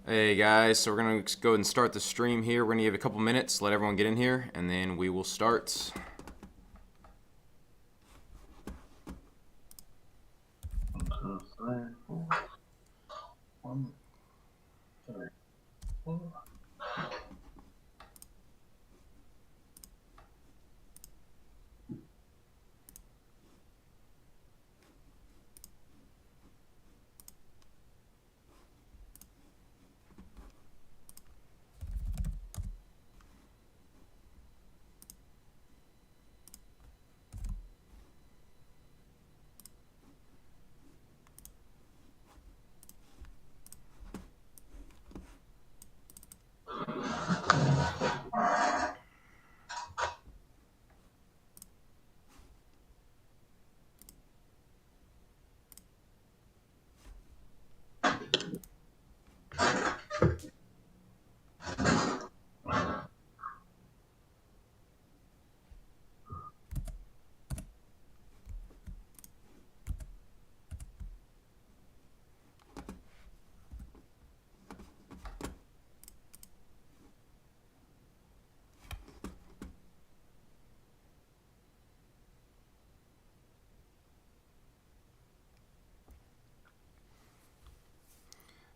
Hey guys, so we're going to go ahead and start the stream here. We're going to give it a couple minutes, let everyone get in here, and then we will start. One, two, three, four. 1, 3, 4.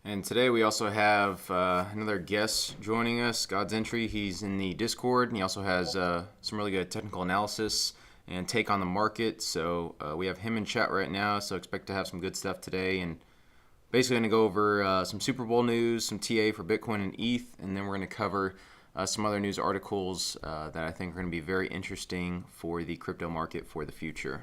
And today we also have another guest joining us, God's Entry. He's in the Discord, and he also has some really good technical analysis and take on the market. So we have him in chat right now, so expect to have some good stuff today. And basically going to go over some Super Bowl news, some TA for Bitcoin and ETH, and then we're going to cover some other news articles that I think are going to be very interesting for the crypto market for the future.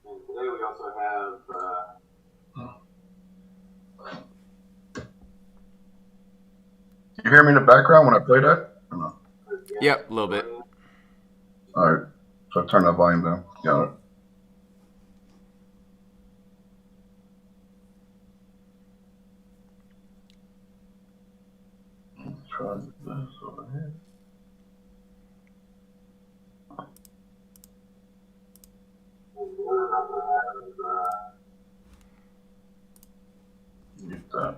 And today we also have You hear me in the background when I play that? Or no? Yep, a little bit. All right, so I turn that volume down. Got it. Let's try this over here. Get that.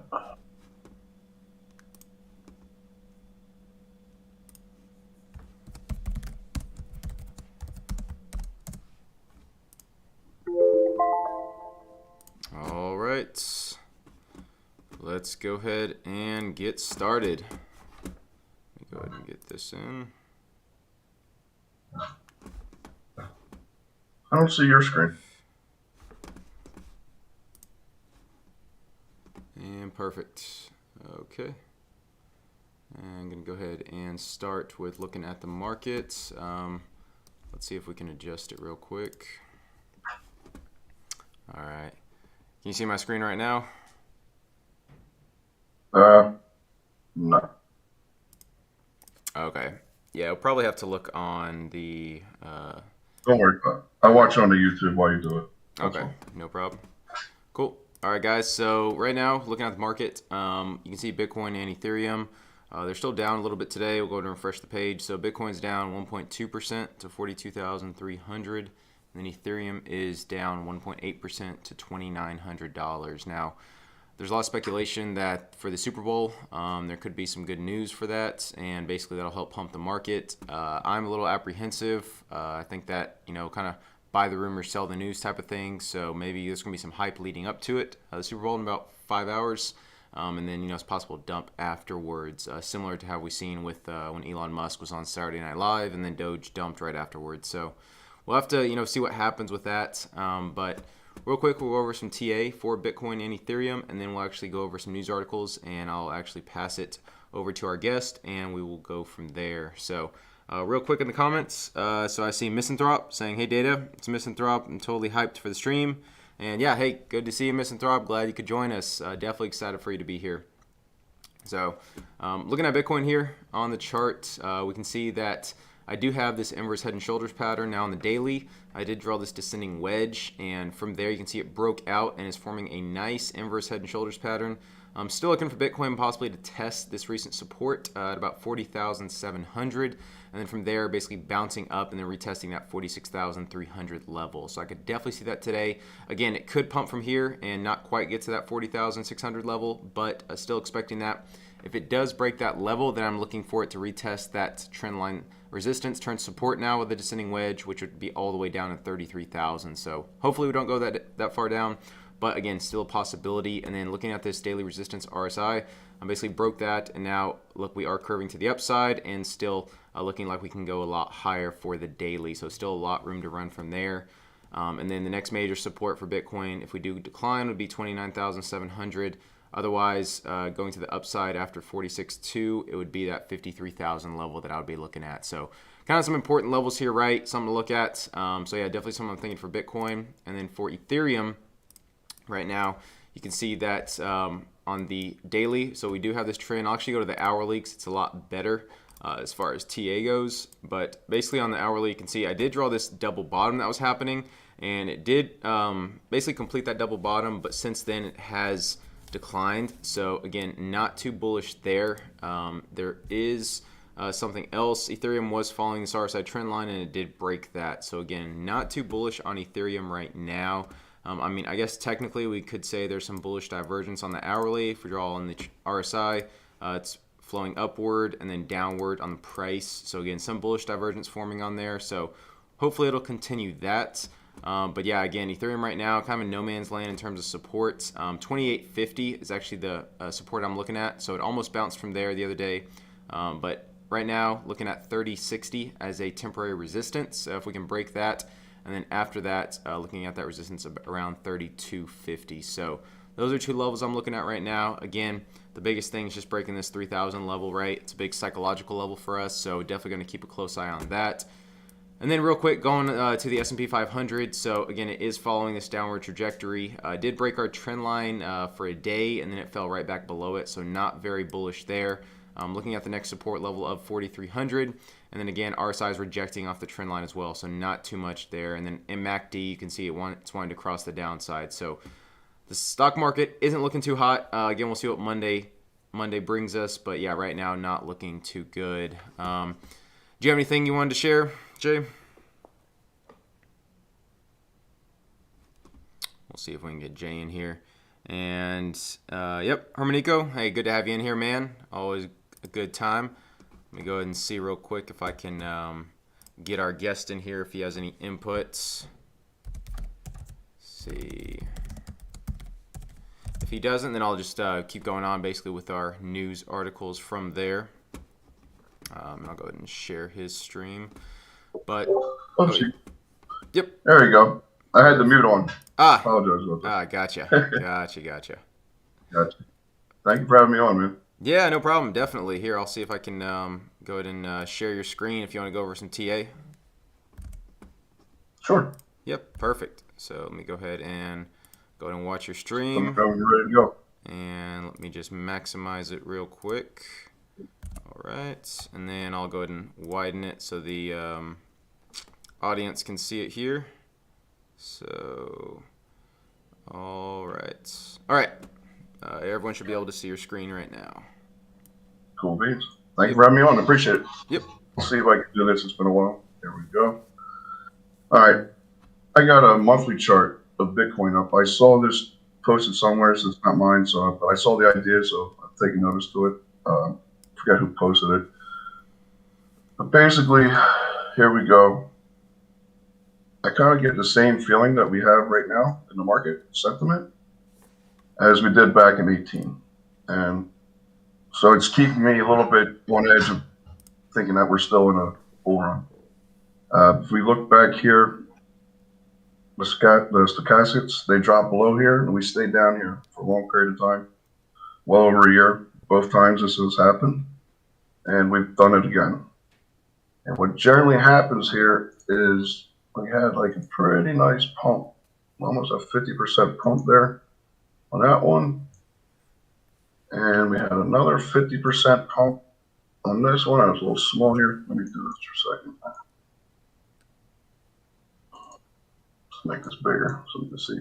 All right, let's go ahead and get started. Let me go ahead and get this in. I don't see your screen. And perfect. Okay. And I'm going to go ahead and start with looking at the market. Let's see if we can adjust it real quick. All right. Can you see my screen right now? No. Okay. Yeah, we'll probably have to look on the... Don't worry about it. I watch on the YouTube while you do it. That's Okay, all. no problem. Cool. All right, guys. So right now, looking at the market, you can see Bitcoin and Ethereum. They're still down a little bit today. We'll go ahead and refresh the page. So Bitcoin's down 1.2% to 42,300. And then Ethereum is down 1.8% to $2,900. Now, there's a lot of speculation that for the Super Bowl, there could be some good news for that, and basically that'll help pump the market. I'm a little apprehensive. I think that, kind of buy the rumor, sell the news type of thing. So maybe there's going to be some hype leading up to it. The Super Bowl in about 5 hours. And then, it's possible dump afterwards, similar to how we seen with when Elon Musk was on Saturday Night Live, and then Doge dumped right afterwards. So we'll have to, see what happens with that. But real quick, we'll go over some TA for Bitcoin and Ethereum, and then we'll actually go over some news articles, and I'll actually pass it over to our guest, and we will go from there. So real quick in the comments, so I see Misanthrope saying, hey Data, it's Misanthrope, I'm totally hyped for the stream. And yeah, hey, good to see you, Misanthrope, glad you could join us. Definitely excited for you to be here. So looking at Bitcoin here on the chart, we can see that I do have this inverse head and shoulders pattern now on the daily. I did draw this descending wedge, and from there you can see it broke out and is forming a nice inverse head and shoulders pattern. I'm still looking for Bitcoin possibly to test this recent support at about 40,700, and then from there basically bouncing up and then retesting that 46,300 level. So I could definitely see that today. Again, it could pump from here and not quite get to that 40,600 level, but still expecting that. If it does break that level, then I'm looking for it to retest that trend line resistance, turn support now with a descending wedge, which would be all the way down at 33,000. So hopefully we don't go that far down. But again, still a possibility. And then looking at this daily resistance RSI, I basically broke that, and now look, we are curving to the upside and still looking like we can go a lot higher for the daily. So still a lot room to run from there. And then the next major support for Bitcoin, if we do decline, would be 29,700. Otherwise, going to the upside after 46.2, it would be that 53,000 level that I would be looking at. So kind of some important levels here, right? Something to look at. So yeah, definitely something I'm thinking for Bitcoin. And then for Ethereum, right now, you can see that on the daily. So we do have this trend. I'll actually go to the hourly because it's a lot better as far as TA goes. But basically on the hourly, you can see I did draw this double bottom that was happening. And it did basically complete that double bottom. But since then, it has declined. So again, not too bullish there. There is something else. Ethereum was following this RSI trend line, and it did break that. So again, not too bullish on Ethereum right now. I mean, I guess technically we could say there's some bullish divergence on the hourly. If we draw on the RSI, it's flowing upward and then downward on the price. So again, some bullish divergence forming on there. So hopefully it'll continue that. But yeah, again, Ethereum right now, kind of in no man's land in terms of support. 2850 is actually the support I'm looking at. So it almost bounced from there the other day. But right now, looking at 3060 as a temporary resistance. So if we can break that. And then after that, looking at that resistance around 3250. So those are two levels I'm looking at right now. Again, the biggest thing is just breaking this 3000 level, right? It's a big psychological level for us. So definitely going to keep a close eye on that. And then real quick, going to the S&P 500. So again, it is following this downward trajectory. Did break our trend line for a day, and then it fell right back below it. So not very bullish there. Looking at the next support level of 4,300. And then again, RSI is rejecting off the trend line as well. So not too much there. And then in MACD, you can see it's wanting to cross the downside. So the stock market isn't looking too hot. Again, we'll see what Monday brings us. But yeah, right now, not looking too good. Do you have anything you wanted to share, Jay? We'll see if we can get Jay in here. And yep, Hermanico, hey, good to have you in here, man. Always a good time. Let me go ahead and see real quick if I can get our guest in here if he has any inputs. See. If he doesn't, then I'll just keep going on basically with our news articles from there. I'll go ahead and share his stream. But yep. There you go. I had the mute on. Apologize about that. Gotcha. Gotcha. Thank you for having me on, man. Yeah, no problem. Definitely. Here, I'll see if I can go ahead and share your screen if you want to go over some TA. Sure. Yep, perfect. So let me go ahead and watch your stream. When you're ready to go. And let me just maximize it real quick. All right. And then I'll go ahead and widen it so the audience can see it here. So, all right. Everyone should be able to see your screen right now. Cool beans. Thank you for having me on. I appreciate it. Yep. We'll see if I can do this. It's been a while. There we go. All right. I got a monthly chart of Bitcoin up. I saw this posted somewhere, so it's not mine. But I saw the idea, so I've taken notice to it. Forget who posted it. But basically, here we go. I kind of get the same feeling that we have right now in the market sentiment as we did back in 18. And so it's keeping me a little bit on edge of thinking that we're still in a bull run. If we look back here, the stochastics, they dropped below here, and we stayed down here for a long period of time, well over a year. Both times this has happened, and we've done it again. And what generally happens here is we had like a pretty nice pump, almost a 50% pump there on that one. And we had another 50% pump on this one. I was a little small here. Let me do this for a second. Let's make this bigger so we can see.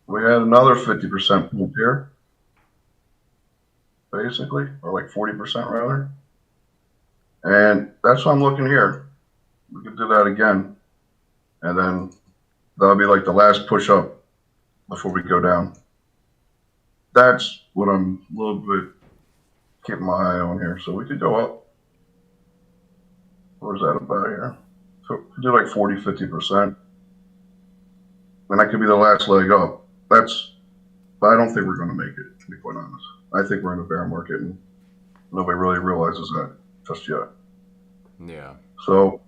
We had another 50% pump here. basically, or like 40% rather. And that's what I'm looking here. We could do that again, and then that'll be like the last push up before we go down. That's what I'm a little bit keeping my eye on here. So we could go up. Where's that about here? So we could do like 40, 50%. And that could be the last leg up. But I don't think we're going to make it, to be quite honest. I think we're in a bear market, and nobody really realizes that just yet. Yeah. So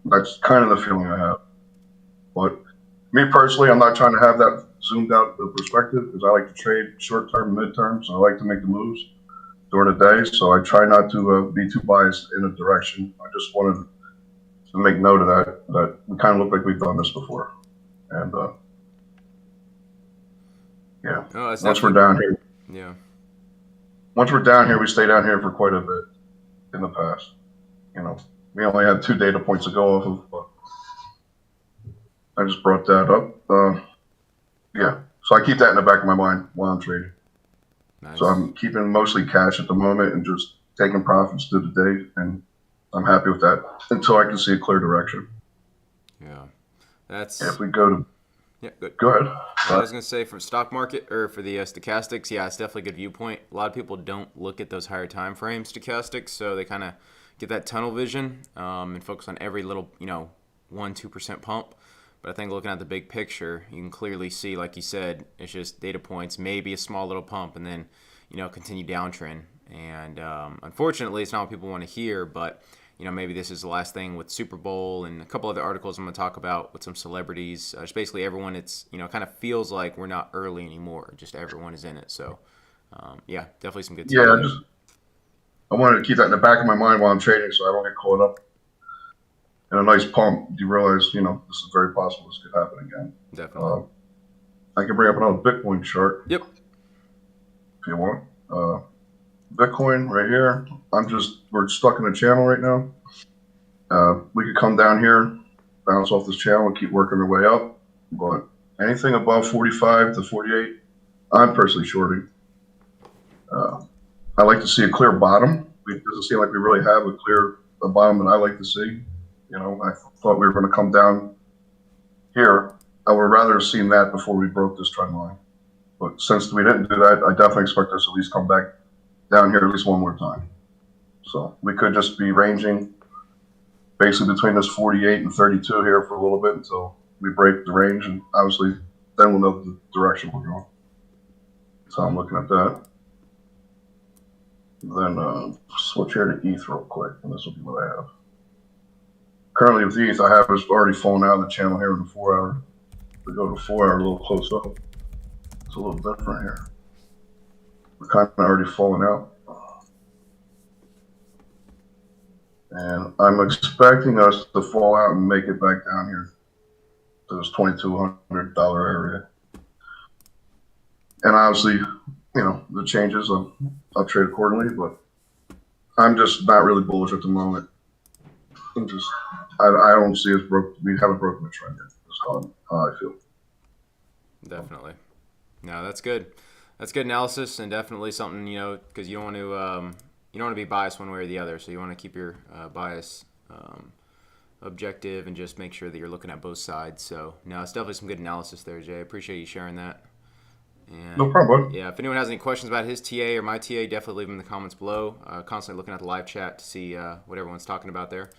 that's kind of the feeling I have. But me personally, I'm not trying to have that zoomed out perspective because I like to trade short term, mid term. So I like to make the moves during the day. So I try not to be too biased in a direction. I just wanted to make note of that we kind of look like we've done this before. And yeah, once we're down here. Yeah. Once we're down here, we stay down here for quite a bit in the past. We only had 2 data points to go off of, but I just brought that up. Yeah, so I keep that in the back of my mind while I'm trading. Nice. So I'm keeping mostly cash at the moment and just taking profits through the day, and I'm happy with that until I can see a clear direction. Yeah, that's. If we go to. Yeah, good. Go ahead. I was gonna say for stock market or for the stochastics, yeah, it's definitely a good viewpoint. A lot of people don't look at those higher time frame stochastics, so they kind of get that tunnel vision and focus on every little 1-2% pump. But I think looking at the big picture, you can clearly see, like you said, it's just data points, maybe a small little pump, and then continue downtrend. And unfortunately, it's not what people want to hear, but maybe this is the last thing with SuperBowl and a couple other articles I'm going to talk about with some celebrities. Just basically everyone, it's, kind of feels like we're not early anymore. Just everyone is in it. So, yeah, definitely some good stuff. Yeah, I wanted to keep that in the back of my mind while I'm trading so I don't get caught up in a nice pump. You realize, this is very possible this could happen again. Definitely. I can bring up another Bitcoin chart. Yep. If you want. Bitcoin right here. We're stuck in a channel right now. We could come down here, bounce off this channel, and keep working our way up. But anything above 45 to 48, I'm personally shorting. I like to see a clear bottom. It doesn't seem like we really have a bottom that I like to see. I thought we were going to come down here. I would rather have seen that before we broke this trend line. But since we didn't do that, I definitely expect us to at least come back down here at least one more time. So we could just be ranging basically between this 48 and 32 here for a little bit until we break the range, and obviously then we'll know the direction we're going. So I'm looking at that. Then switch here to ETH real quick, and this will be what I have. Currently with ETH, I have it's already fallen out of the channel here in the 4 hour. We go to 4 hour a little close up. It's a little different here. We're kind of already falling out. And I'm expecting us to fall out and make it back down here to this $2,200 area. And obviously, the changes, I'll trade accordingly, but I'm just not really bullish at the moment. I don't see us we haven't broken the trend yet. That's how I feel. Definitely. No, that's good. That's good analysis, and definitely something, because you don't want to be biased one way or the other. So you want to keep your bias objective and just make sure that you're looking at both sides. So no, it's definitely some good analysis there, Jay. I appreciate you sharing that. And, no problem. Yeah, if anyone has any questions about his TA or my TA, definitely leave them in the comments below. Constantly looking at the live chat to see what everyone's talking about there.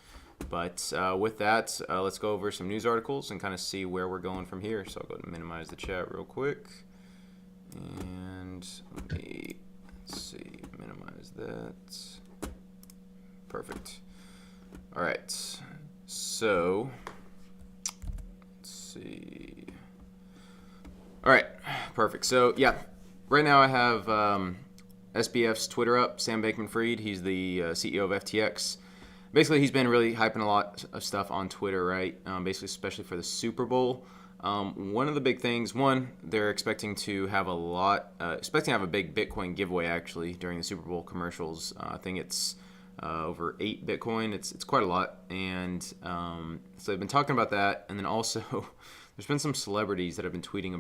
But with that, let's go over some news articles and kind of see where we're going from here. So I'll go ahead and minimize the chat real quick. And let's see, minimize that. Perfect. All right. So let's see. All right. Perfect. So yeah, right now I have SBF's Twitter up. Sam Bankman-Fried. He's the CEO of FTX. Basically, he's been really hyping a lot of stuff on Twitter, right? Basically, especially for the Super Bowl. One of the big things, they're expecting to have a big Bitcoin giveaway actually during the Super Bowl commercials. I think it's over 8 Bitcoin. It's quite a lot, and so they've been talking about that. And then also, there's been some celebrities that have been tweeting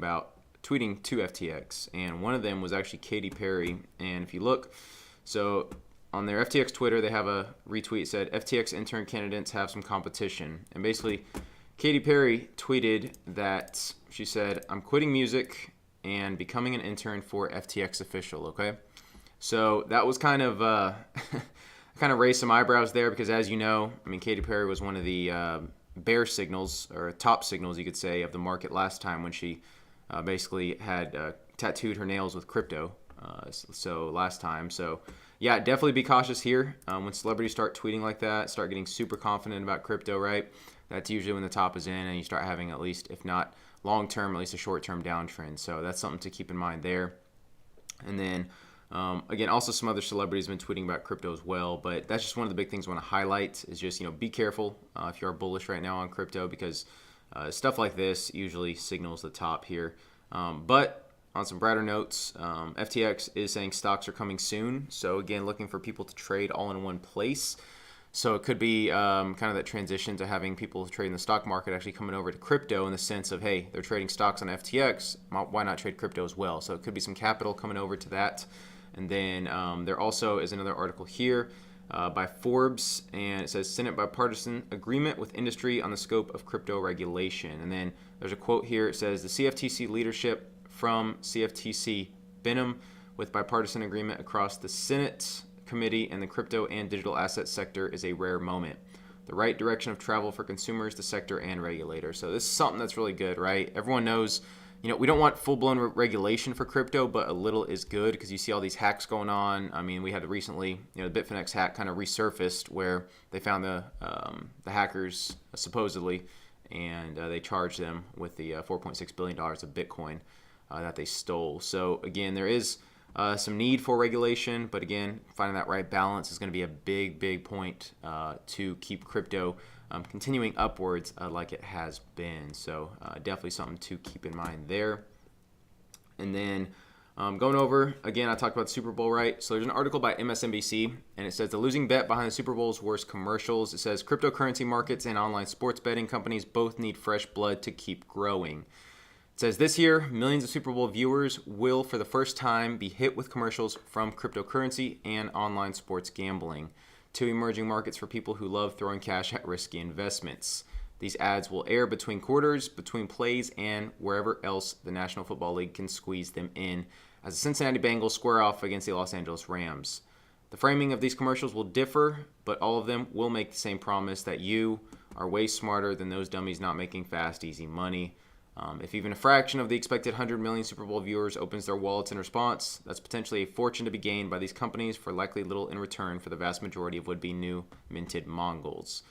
to FTX, and one of them was actually Katy Perry. And if you look, So on their FTX Twitter, they have a retweet said, FTX intern candidates have some competition. And basically, Katy Perry tweeted that she said, I'm quitting music and becoming an intern for FTX official, okay? So that was kind of kind of raised some eyebrows there because, as you know, I mean, Katy Perry was one of the bear signals, or top signals, you could say, of the market last time when she basically had tattooed her nails with crypto. So last time. So yeah, definitely be cautious here. When celebrities start tweeting like that, start getting super confident about crypto, right? That's usually when the top is in and you start having, at least, if not long-term, at least a short-term downtrend. So that's something to keep in mind there. And then, again, also some other celebrities have been tweeting about crypto as well. But that's just one of the big things I want to highlight is just, be careful if you are bullish right now on crypto, because stuff like this usually signals the top here. But on some brighter notes, FTX is saying stocks are coming soon. So again, looking for people to trade all in one place. So it could be kind of that transition to having people trade in the stock market actually coming over to crypto in the sense of, hey, they're trading stocks on FTX. Why not trade crypto as well? So it could be some capital coming over to that. And then there also is another article here by Forbes, and it says Senate bipartisan agreement with industry on the scope of crypto regulation. And then there's a quote here. It says the CFTC leadership from CFTC Benham with bipartisan agreement across the Senate committee and the crypto and digital asset sector is a rare moment. The right direction of travel for consumers, the sector, and regulators. So this is something that's really good, right? Everyone knows, we don't want full-blown regulation for crypto, but a little is good because you see all these hacks going on. I mean, we had recently, the Bitfinex hack kind of resurfaced where they found the hackers supposedly, and they charged them with the $4.6 billion of Bitcoin that they stole. So again, there is some need for regulation, but again, finding that right balance is going to be a big point to keep crypto continuing upwards like it has been. So definitely something to keep in mind there. And then going over, again, I talked about the Super Bowl, right? So there's an article by MSNBC, and it says the losing bet behind the Super Bowl's worst commercials. It says cryptocurrency markets and online sports betting companies both need fresh blood to keep growing. It says this year, millions of Super Bowl viewers will, for the first time, be hit with commercials from cryptocurrency and online sports gambling, two emerging markets for people who love throwing cash at risky investments. These ads will air between quarters, between plays, and wherever else the National Football League can squeeze them in, as the Cincinnati Bengals square off against the Los Angeles Rams. The framing of these commercials will differ, but all of them will make the same promise that you are way smarter than those dummies not making fast, easy money. If even a fraction of the expected 100 million Super Bowl viewers opens their wallets in response, that's potentially a fortune to be gained by these companies for likely little in return for the vast majority of would-be new minted Mongols.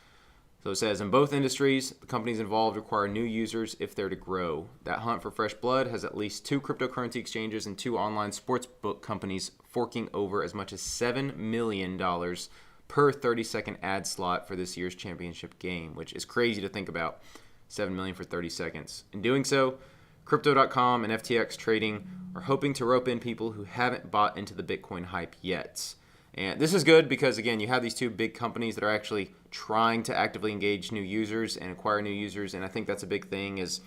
So it says, in both industries, the companies involved require new users if they're to grow. That hunt for fresh blood has at least 2 cryptocurrency exchanges and 2 online sportsbook companies forking over as much as $7 million per 30-second ad slot for this year's championship game, which is crazy to think about. 7 million for 30 seconds. In doing so, Crypto.com and FTX Trading are hoping to rope in people who haven't bought into the Bitcoin hype yet. And this is good because, again, you have these 2 big companies that are actually trying to actively engage new users and acquire new users. And I think that's a big thing. Is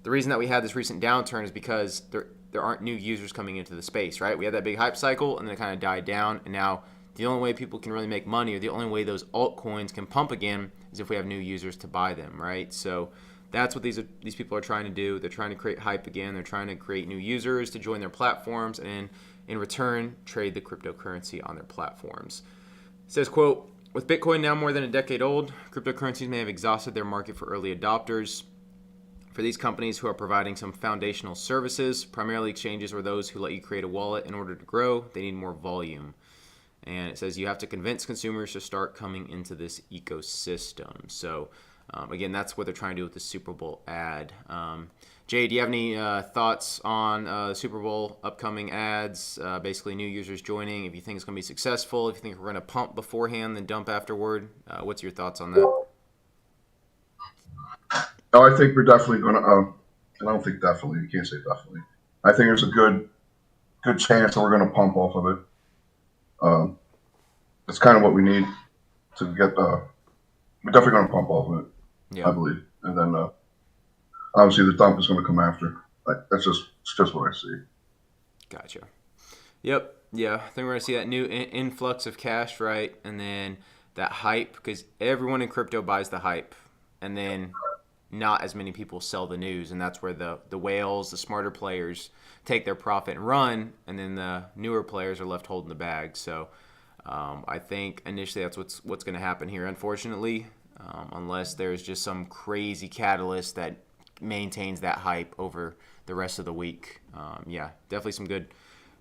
the reason that we had this recent downturn is because there aren't new users coming into the space, right? We had that big hype cycle and then it kind of died down. And now the only way people can really make money, or the only way those altcoins can pump again, is if we have new users to buy them, right? So that's what these people are trying to do. They're trying to create hype again. They're trying to create new users to join their platforms and in return trade the cryptocurrency on their platforms. It says, quote, with Bitcoin now more than a decade old, cryptocurrencies may have exhausted their market for early adopters. For these companies who are providing some foundational services, primarily exchanges or those who let you create a wallet in order to grow, they need more volume. And it says you have to convince consumers to start coming into this ecosystem. So again, that's what they're trying to do with the Super Bowl ad. Jay, do you have any thoughts on the Super Bowl upcoming ads, basically new users joining, if you think it's going to be successful, if you think we're going to pump beforehand then dump afterward? What's your thoughts on that? No, I think we're definitely going to, I don't think definitely, you can't say definitely. I think there's a good chance that we're going to pump off of it. It's kind of what we need to get, we're definitely going to pump off of it. Yeah. I believe. And then obviously the dump is going to come after. It's just what I see. Gotcha. Yep. Yeah, I think we're going to see that new influx of cash, right? And then that hype, because everyone in crypto buys the hype. And then not as many people sell the news. And that's where the whales, the smarter players, take their profit and run. And then the newer players are left holding the bag. So I think initially that's what's going to happen here, unfortunately, unless there's just some crazy catalyst that maintains that hype over the rest of the week. Yeah, definitely some good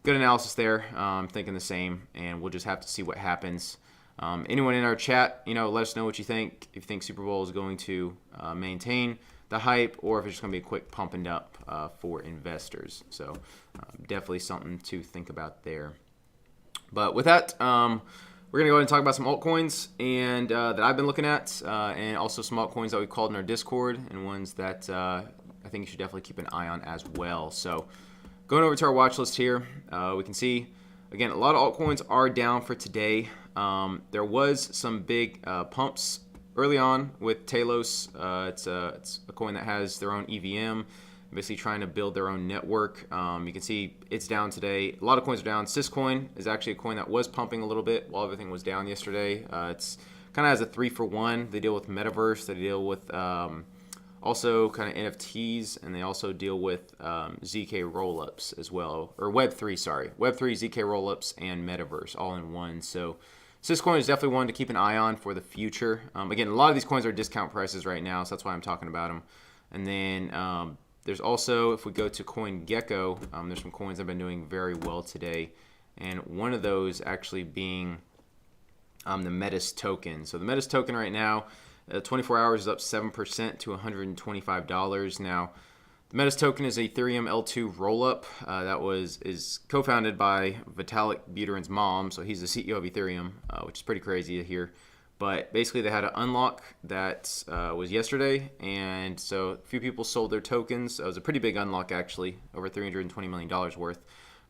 analysis there. I'm thinking the same, and we'll just have to see what happens. Anyone in our chat, let us know what you think. If you think SuperBowl is going to maintain the hype, or if it's just going to be a quick pumping up for investors. So definitely something to think about there. But with that, we're going to go ahead and talk about some altcoins and that I've been looking at, and also some altcoins that we called in our Discord, and ones that I think you should definitely keep an eye on as well. So going over to our watch list here, we can see, again, a lot of altcoins are down for today. There was some big pumps early on with Talos. It's a coin that has their own EVM, basically trying to build their own network. You can see it's down today. A lot of coins are down. Syscoin is actually a coin that was pumping a little bit while everything was down yesterday. It's kind of has a 3-for-1. They deal with metaverse. They deal with also kind of NFTs, and they also deal with ZK rollups as well, or Web3, sorry. Web3, ZK rollups, and metaverse all in one. So Syscoin is definitely one to keep an eye on for the future. Again, a lot of these coins are discount prices right now, so that's why I'm talking about them. And then there's also, if we go to CoinGecko, there's some coins that have been doing very well today. And one of those actually being the Metis token. So the Metis token right now, 24 hours is up 7% to $125. Now, the Metis token is a Ethereum L2 rollup that is co-founded by Vitalik Buterin's mom. So he's the CEO of Ethereum, which is pretty crazy to hear. But basically, they had an unlock that was yesterday, and so a few people sold their tokens. It was a pretty big unlock, actually, over $320 million worth.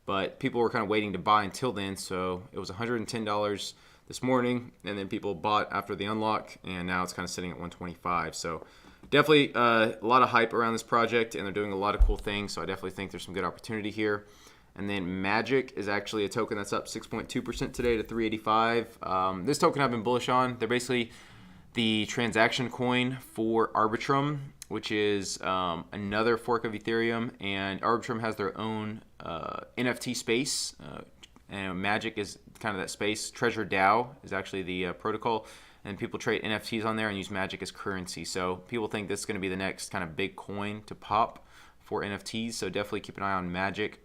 But people were kind of waiting to buy until then, so it was $110 this morning, and then people bought after the unlock, and now it's kind of sitting at $125. So definitely a lot of hype around this project, and they're doing a lot of cool things, so I definitely think there's some good opportunity here. And then Magic is actually a token that's up 6.2% today to 385. This token I've been bullish on. They're basically the transaction coin for Arbitrum, which is another fork of Ethereum. And Arbitrum has their own NFT space. And Magic is kind of that space. Treasure DAO is actually the protocol. And people trade NFTs on there and use Magic as currency. So people think this is going to be the next kind of big coin to pop for NFTs. So definitely keep an eye on Magic.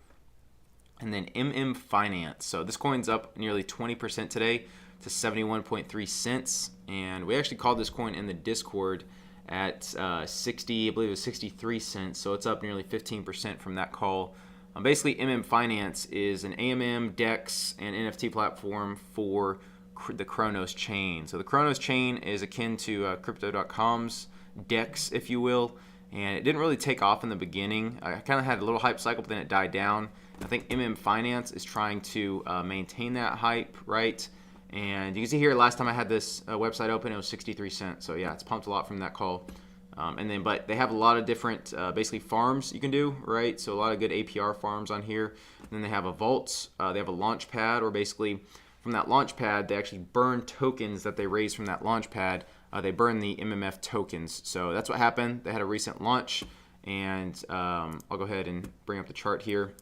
And then Finance. So this coin's up nearly 20% today to 71.3 cents. And we actually called this coin in the Discord at 60, I believe it was 63 cents. So it's up nearly 15% from that call. Basically, Finance is an AMM, DEX, and NFT platform for the Kronos chain. So the Kronos chain is akin to Crypto.com's DEX, if you will. And it didn't really take off in the beginning. I kind of had a little hype cycle, but then it died down. I think Finance is trying to maintain that hype, right? And you can see here, last time I had this website open, it was 63 cents. So yeah, it's pumped a lot from that call. But they have a lot of different, basically farms you can do, right? So a lot of good APR farms on here. And then they have a vault. They have a launch pad, or basically from that launch pad, they actually burn tokens that they raise from that launch pad. They burn the MMF tokens. So that's what happened. They had a recent launch, and I'll go ahead and bring up the chart here.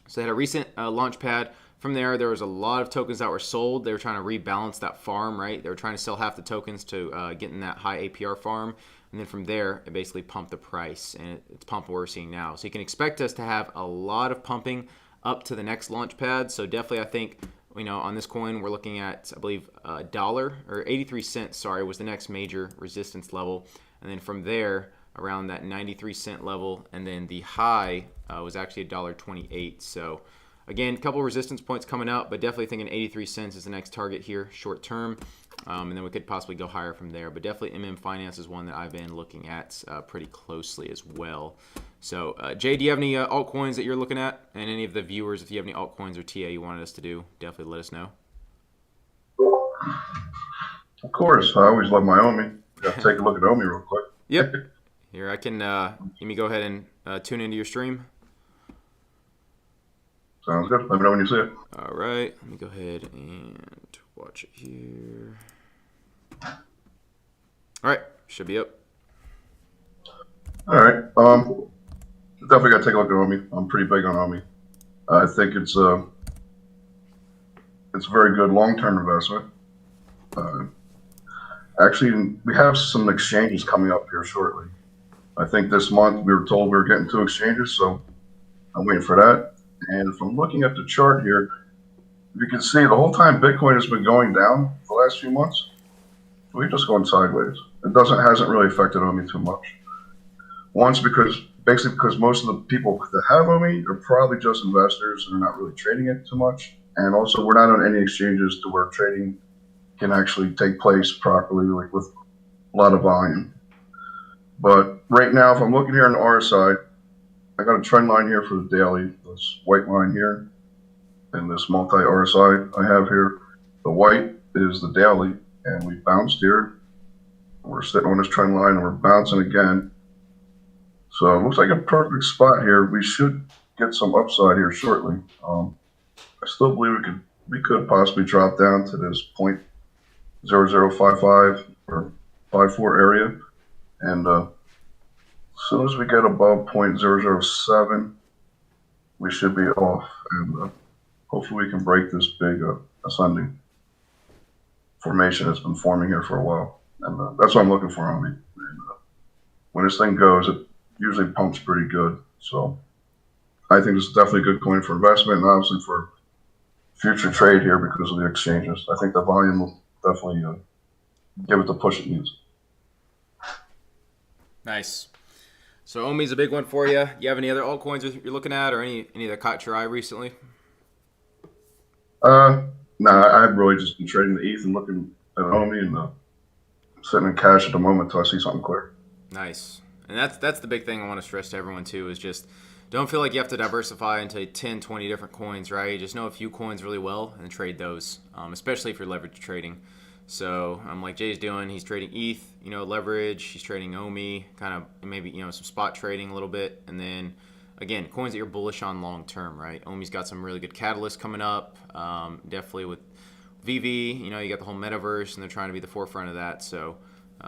So they had a recent launch pad. From there was a lot of tokens that were sold. They were trying to rebalance that farm, right? They were trying to sell half the tokens to get in that high APR farm. And then from there, it basically pumped the price, and it's pumped what we're seeing now. So you can expect us to have a lot of pumping up to the next launch pad. So definitely, I think, on this coin, we're looking at, I believe, $1 or 83 cents, sorry, was the next major resistance level. And then from there, around that 93 cent level, and then the high was actually $1.28. So again, a couple resistance points coming up, but definitely thinking 83 cents is the next target here short term. And then we could possibly go higher from there. But definitely Finance is one that I've been looking at pretty closely as well. So Jay, do you have any altcoins that you're looking at? And any of the viewers, if you have any altcoins or TA you wanted us to do, definitely let us know. Of course. I always love my Omi. Got to take a look at Omi real quick. Yep. Here, I can, let me go ahead and tune into your stream. Sounds good. Let me know when you see it. All right, let me go ahead and watch it here. All right, should be up. All right. Definitely got to take a look at OMI. I'm pretty big on OMI. I think it's a very good long-term investment. Actually, we have some exchanges coming up here shortly. I think this month we were told we were getting 2 exchanges, so I'm waiting for that. And if I'm looking at the chart here, you can see the whole time Bitcoin has been going down the last few months. We're just going sideways. It hasn't really affected OMI too much. Once basically because most of the people that have OMI are probably just investors and are not really trading it too much. And also we're not on any exchanges to where trading can actually take place properly, like with a lot of volume. But right now, if I'm looking here on the RSI, I got a trend line here for the daily, this white line here, and this multi-RSI I have here. The white is the daily, and we bounced here. We're sitting on this trend line, and we're bouncing again. So it looks like a perfect spot here. We should get some upside here shortly. I still believe we could possibly drop down to this 0.0055 or 54 area, and as soon as we get above 0.007, we should be off, and hopefully we can break this big ascending formation that's been forming here for a while. And that's what I'm looking for on me. And, when this thing goes, it usually pumps pretty good. So I think this is definitely a good coin for investment and obviously for future trade here because of the exchanges. I think the volume will definitely give it the push it needs. Nice. So OMI's a big one for you. You have any other altcoins you're looking at, or any that caught your eye recently? I've really just been trading the ETH and looking at OMI and sitting in cash at the moment until I see something clear. Nice. And that's the big thing I want to stress to everyone too, is just don't feel like you have to diversify into 10, 20 different coins, right? Just know a few coins really well and trade those, especially if you're leverage trading. So like Jay's doing, he's trading ETH, leverage. He's trading OMI, kind of maybe some spot trading a little bit, and then again coins that you're bullish on long term, right? OMI's got some really good catalysts coming up, definitely with VV. You got the whole metaverse, and they're trying to be the forefront of that. So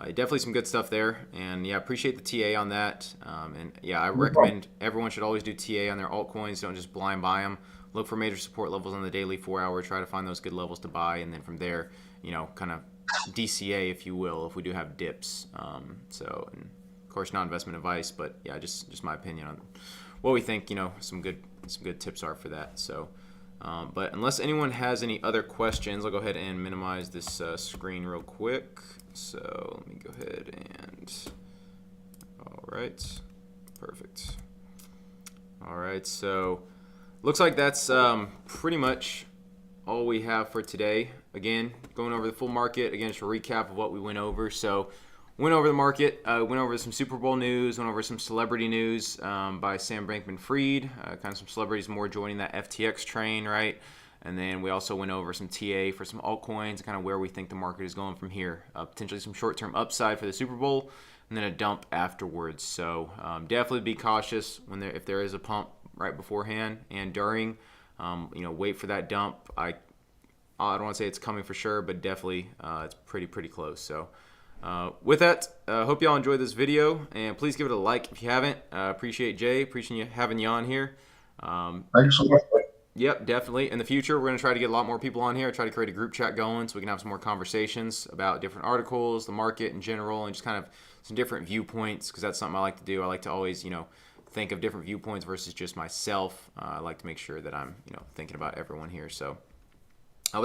definitely some good stuff there, and yeah, appreciate the TA on that. And yeah, I recommend everyone should always do TA on their altcoins. Don't just blind buy them. Look for major support levels on the daily 4-hour. Try to find those good levels to buy, and then from there, kind of DCA, if you will, if we do have dips. So, and of course, not investment advice, but yeah, just my opinion on what we think. Some good tips are for that. So, but unless anyone has any other questions, I'll go ahead and minimize this screen real quick. So let me go ahead and, all right, perfect. All right, so looks like that's pretty much all we have for today. Again, going over the full market, again, just a recap of what we went over. So went over the market, went over some SuperBowl news, went over some celebrity news by Sam Bankman-Fried, kind of some celebrities more joining that FTX train, right? And then we also went over some TA for some altcoins, kind of where we think the market is going from here. Potentially some short-term upside for the SuperBowl, and then a dump afterwards. So definitely be cautious if there is a pump right beforehand and during. Wait for that dump. I don't want to say it's coming for sure, but definitely it's pretty close. So with that, hope y'all enjoyed this video, and please give it a like if you haven't. Appreciate Jay, appreciate having you on here. Thank you so much. Yep, definitely. In the future, we're going to try to get a lot more people on here, try to create a group chat going so we can have some more conversations about different articles, the market in general, and just kind of some different viewpoints, because that's something I like to do. I like to always, think of different viewpoints versus just myself. I like to make sure that I'm, thinking about everyone here. So